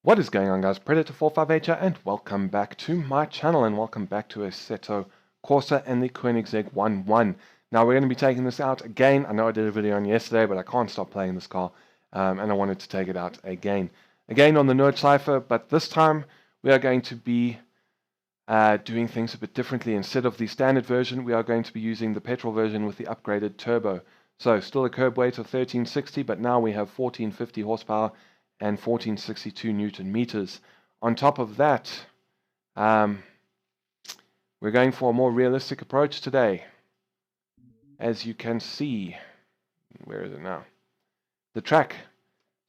What is going on, guys? Predator458 here, and welcome back to my channel, and welcome back to Assetto Corsa and the Koenigsegg One. Now we're going to be taking this out again. I know I did a video on yesterday, but I can't stop playing this car, and I wanted to take it out again on the Nordschleife. But this time we are going to be doing things a bit differently. Instead of the standard version, we are going to be using the petrol version with the upgraded turbo. So still a curb weight of 1360, but now we have 1450 horsepower and 1462 Newton meters. On top of that, we're going for a more realistic approach today. As you can see, where is it now? The track,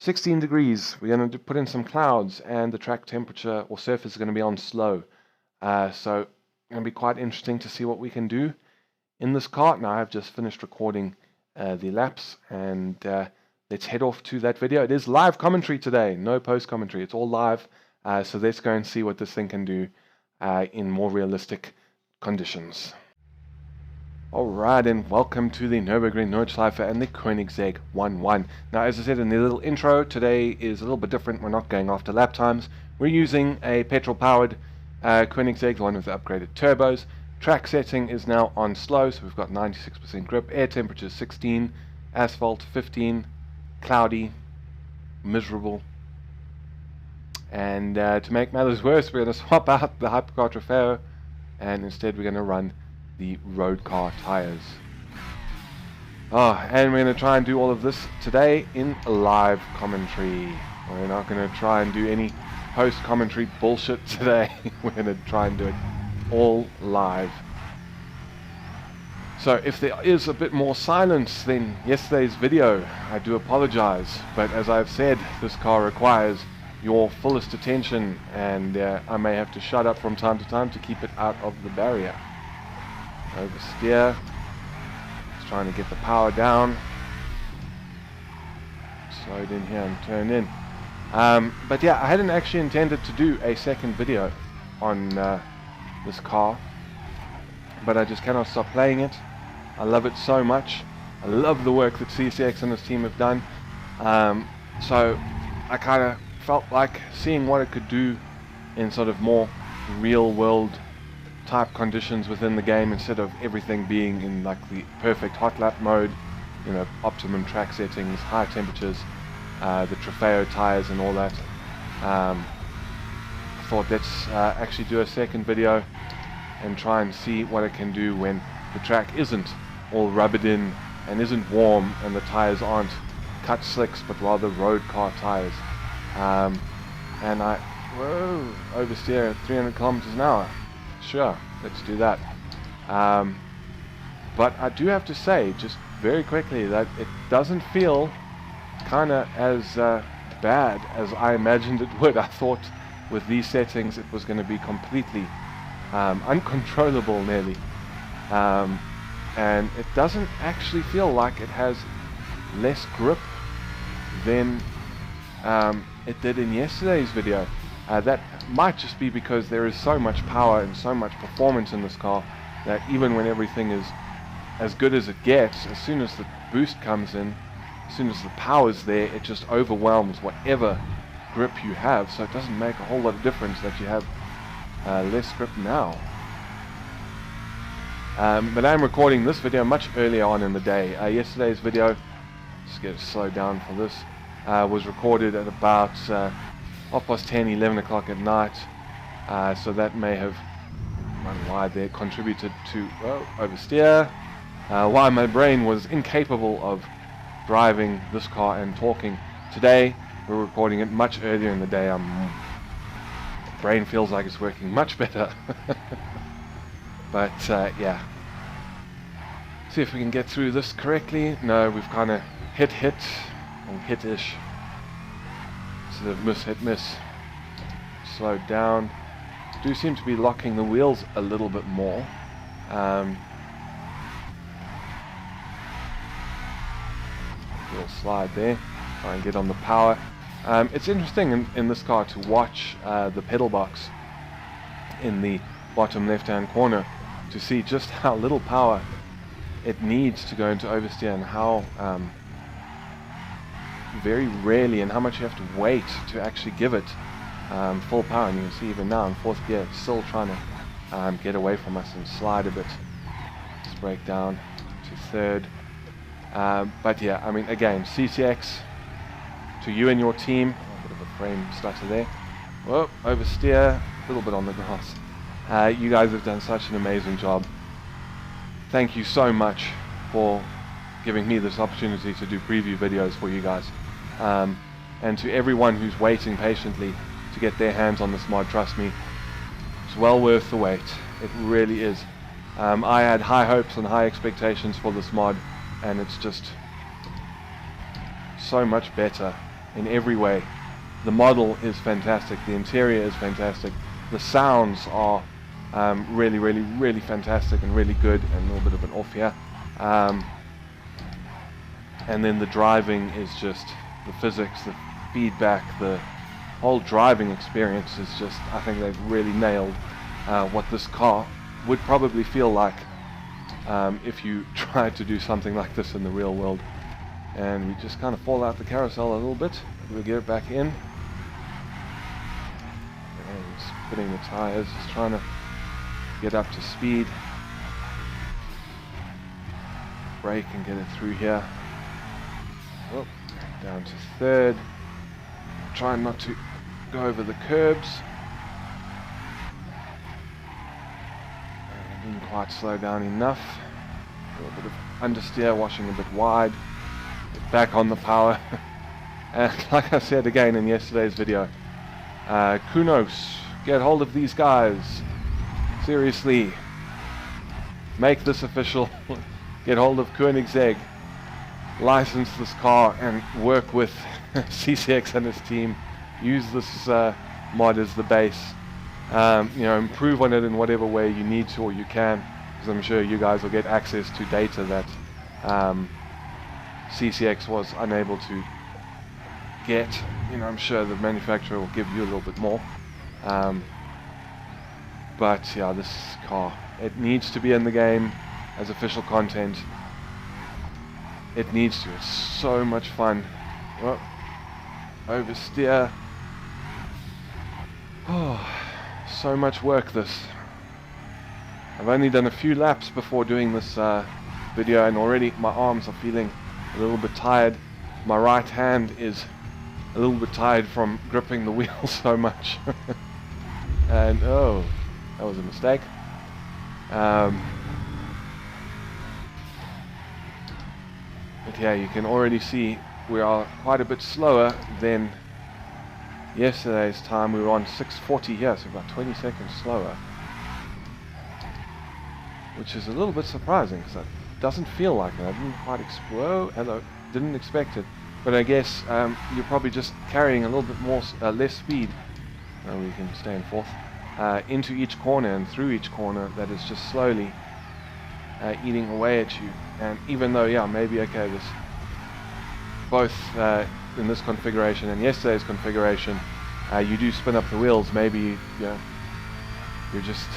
16 degrees. We're going to put in some clouds, and the track temperature or surface is going to be on slow. So it's going to be quite interesting to see what we can do in this car. Now I've just finished recording the laps, and let's head off to that video. It is live commentary today, no post commentary. It's all live. So let's go and see what this thing can do in more realistic conditions. Alright, and welcome to the Nürburgring Nordschleife and the Koenigsegg One. Now, as I said in the little intro, today is a little bit different. We're not going after lap times. We're using a petrol-powered Koenigsegg, the one with the upgraded turbos. Track setting is now on slow, so we've got 96% grip. Air temperature 16, asphalt 15. Cloudy, miserable, and to make matters worse, we're going to swap out the hypercar Trofeo, and instead we're going to run the road car tires. And we're going to try and do all of this today in live commentary. We're not going to try and do any post commentary bullshit today. We're going to try and do it all live. So if there is a bit more silence than yesterday's video, I do apologize. But as I've said, this car requires your fullest attention, and I may have to shut up from time to time to keep it out of the barrier. Oversteer. Just trying to get the power down. Slowed in here and turned in. But yeah, I hadn't actually intended to do a second video on this car, but I just cannot stop playing it. I love it so much. I love the work that CCX and his team have done. So I kind of felt like seeing what it could do in sort of more real world type conditions within the game, instead of everything being in like the perfect hot lap mode, you know, optimum track settings, high temperatures, the Trofeo tires and all that. I thought let's actually do a second video and try and see what it can do when the track isn't all rubbered in and isn't warm, and the tires aren't cut slicks but rather road car tires. And oversteer at 300 kilometers an hour. Sure, let's do that. But I do have to say, just very quickly, that it doesn't feel kind of as bad as I imagined it would. I thought with these settings it was going to be completely uncontrollable nearly, and it doesn't actually feel like it has less grip than it did in yesterday's video. That might just be because there is so much power and so much performance in this car that even when everything is as good as it gets, as soon as the boost comes in, as soon as the power's there, it just overwhelms whatever grip you have. So it doesn't make a whole lot of difference that you have less grip now. But I'm recording this video much earlier on in the day. Yesterday's video, just get it slowed down for this, was recorded at about 10:30, 11 o'clock at night. So that may have run wide there, contributed to oversteer, why my brain was incapable of driving this car and talking. Today we're recording it much earlier in the day. Brain feels like it's working much better. But yeah, see if we can get through this correctly. No, we've kind of hit and hit-ish instead of miss. Slowed down. Do seem to be locking the wheels a little bit more. Little slide there. Try and get on the power. It's interesting in this car to watch the pedal box in the bottom left-hand corner to see just how little power it needs to go into oversteer, and how very rarely and how much you have to wait to actually give it full power, and you can see even now in fourth gear it's still trying to get away from us and slide a bit. Let's brake down to third. But yeah, I mean, again, CCX to you and your team. Oh, a bit of a frame stutter there. Whoa, oversteer, a little bit on the grass. You guys have done such an amazing job. Thank you so much for giving me this opportunity to do preview videos for you guys. And to everyone who's waiting patiently to get their hands on this mod, trust me, it's well worth the wait. It really is. I had high hopes and high expectations for this mod, and it's just so much better in every way. The model is fantastic, the interior is fantastic, the sounds are really, really, really fantastic and really good, and a little bit of an off here. And then the driving is just, the physics, the feedback, the whole driving experience is just, I think they've really nailed what this car would probably feel like if you tried to do something like this in the real world. And we just kind of fall out the carousel a little bit. We'll get it back in. And spinning the tires, just trying to get up to speed. Brake and get it through here. Oh, down to third. Trying not to go over the curbs. And didn't quite slow down enough. A little bit of understeer, washing a bit wide. Get back on the power. And like I said again in yesterday's video, Kunos, get hold of these guys. Seriously, make this official. Get hold of Koenigsegg, license this car, and work with CCX and his team. Use this mod as the base. You know, improve on it in whatever way you need to or you can, because I'm sure you guys will get access to data that CCX was unable to get. You know, I'm sure the manufacturer will give you a little bit more. But yeah, this car, it needs to be in the game as official content. It needs to. It's so much fun. Oh, oversteer. Oh, so much work this. I've only done a few laps before doing this video, and already my arms are feeling a little bit tired. My right hand is a little bit tired from gripping the wheel so much. And oh, that was a mistake. But yeah, you can already see we are quite a bit slower than yesterday's time. We were on 640 here, so about 20 seconds slower, which is a little bit surprising because it doesn't feel like it. I didn't quite didn't expect it, but I guess you're probably just carrying a little bit more less speed. We can stay in fourth into each corner and through each corner. That is just slowly eating away at you. And even though, yeah, maybe okay, this both in this configuration and yesterday's configuration, you do spin up the wheels. Maybe you're just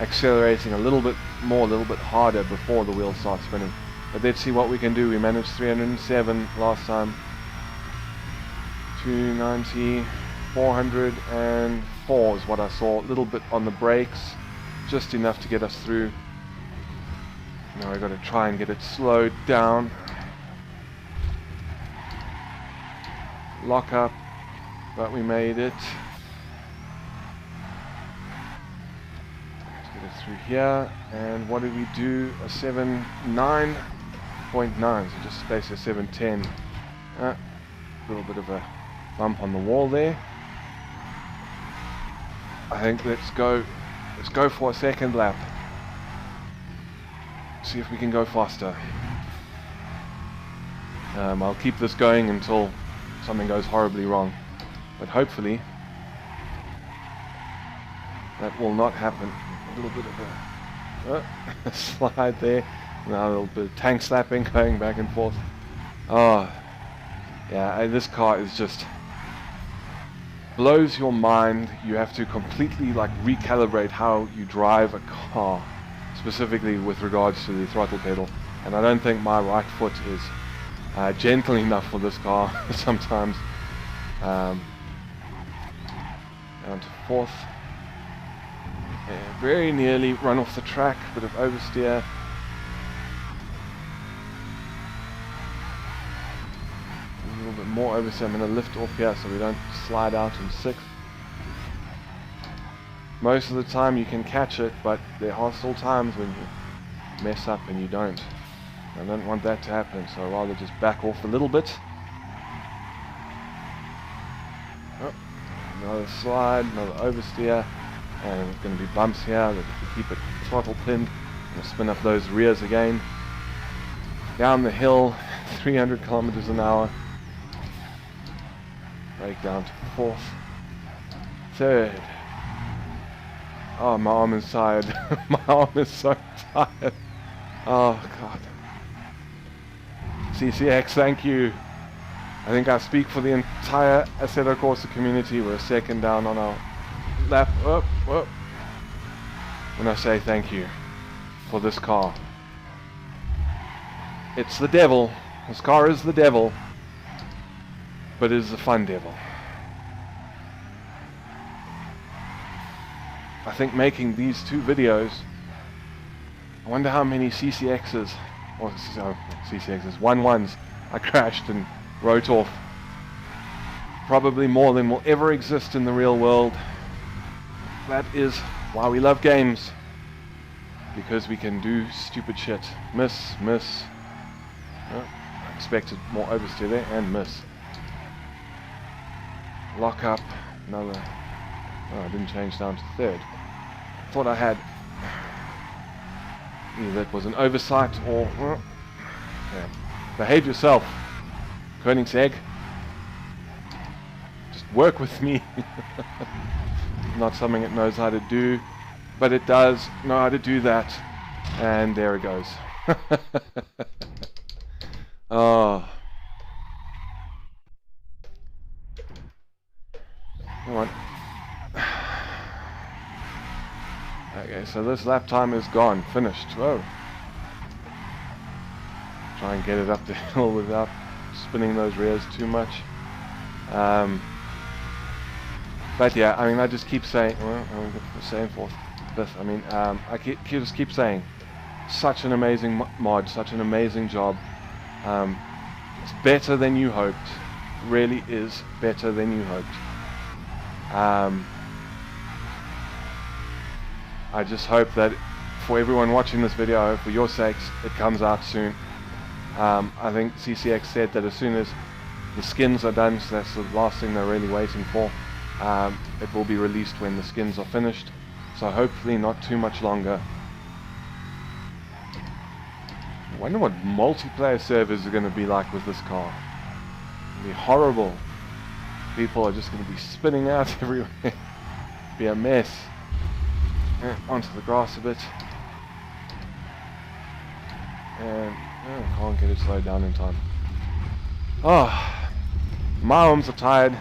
accelerating a little bit more, a little bit harder before the wheels start spinning. But let's see what we can do. We managed 307 last time. 290, 404 is what I saw. A little bit on the brakes, just enough to get us through. Now I got to try and get it slowed down. Lock up, but we made it. Let's get it through here. And what did we do? A 7.9, so just basically 710. A little bit of a bump on the wall there. I think let's go for a second lap. See if we can go faster. I'll keep this going until something goes horribly wrong, but hopefully that will not happen. A little bit of a slide there. Now a little bit of tank slapping, going back and forth. Oh yeah, this car is just blows your mind. You have to completely like recalibrate how you drive a car, specifically with regards to the throttle pedal. And I don't think my right foot is gentle enough for this car sometimes. down to 4th. Very nearly run off the track, bit of oversteer. A little bit more oversteer. I'm going to lift off here so we don't slide out in 6th. Most of the time you can catch it, but there are still times when you mess up and you don't. I don't want that to happen, so I'd rather just back off a little bit. Oh, another slide, another oversteer. And there's going to be bumps here that if we keep it throttle pinned, we'll spin up those rears again. Down the hill, 300 kilometers an hour. Brake down to 4th. 3rd. Oh, my arm is tired. My arm is so tired. Oh, God. CCX, thank you. I think I speak for the entire Assetto Corsa community. We're 2nd down on our lap up when I say thank you for this car. It's the devil. This car is the devil, but it is a fun devil. I think making these 2 videos, I wonder how many CCXs or CCXs 1-1s I crashed and wrote off. Probably more than will ever exist in the real world. That is why we love games, because we can do stupid shit. Miss. Oh, I expected more oversteer there, and miss. Lock up, another. Oh, I didn't change down to 3rd. I thought I had. Either that was an oversight or. Yeah. Behave yourself, Koenigsegg. Just work with me. Not something it knows how to do, but it does know how to do that. And there it goes. Oh. Come on. Okay, so this lap time is gone. Finished. Whoa. Try and get it up the hill without spinning those rears too much. But yeah, I mean, I just keep saying, well, I'm saying 4th, 5th. I mean, I just keep saying, such an amazing mod, such an amazing job. It's better than you hoped. Really is better than you hoped. I just hope that for everyone watching this video, for your sakes, it comes out soon. I think CCX said that as soon as the skins are done, so that's the last thing they're really waiting for. It will be released when the skins are finished, so hopefully not too much longer. I wonder what multiplayer servers are going to be like with this car. It'll be horrible. People are just going to be spinning out everywhere. Be a mess. Onto the grass a bit. And I can't get it slowed down in time. Oh, my arms are tired.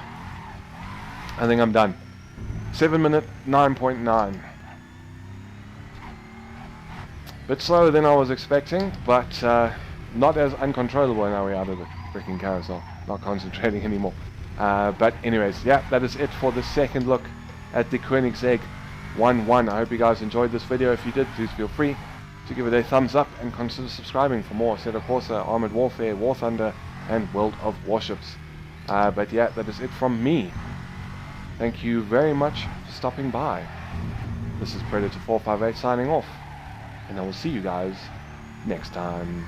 I think I'm done. 7 minute 9.9. Bit slower than I was expecting, but not as uncontrollable now we're out of the freaking carousel. Not concentrating anymore. But anyways, yeah, that is it for the second look at the Koenigsegg One. I hope you guys enjoyed this video. If you did, please feel free to give it a thumbs up and consider subscribing for more Assetto Corsa, Armored Warfare, War Thunder, and World of Warships. But yeah, that is it from me. Thank you very much for stopping by. This is Predator 458 signing off, and I will see you guys next time.